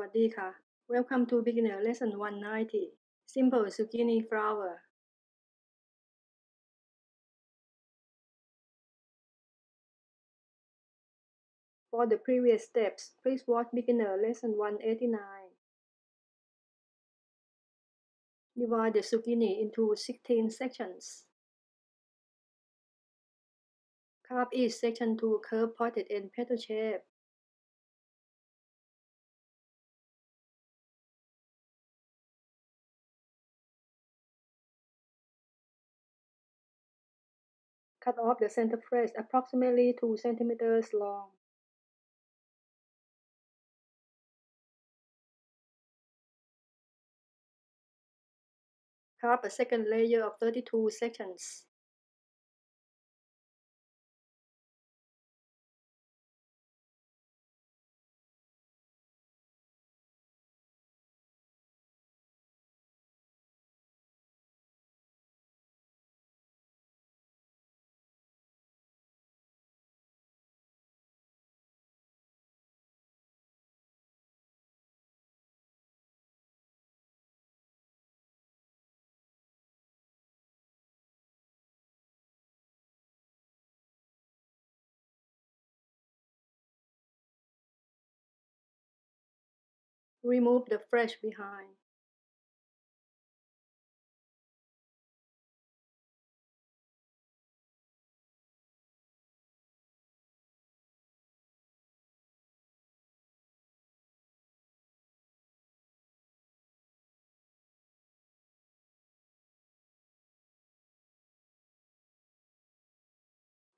วัสดีค่ะ Welcome to beginner lesson 190 simple zucchini flower. For the previous steps, please watch beginner lesson 189. Divide the zucchini into 16 sections. Carve each section to a curved pointed end petal shape. Cut off the center face approximately 2 centimeters long. Carve a second layer of 32 sections. Remove the flesh behind.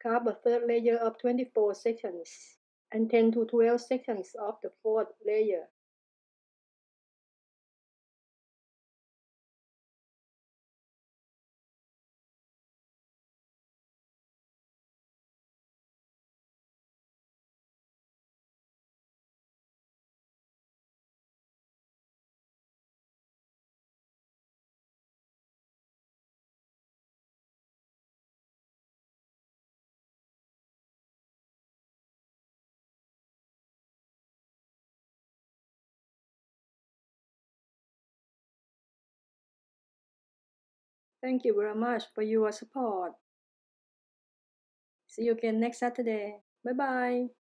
Carve a third layer of 24 sections and 10 to 12 sections of the fourth layer. Thank you very much for your support. See you again next Saturday. Bye bye.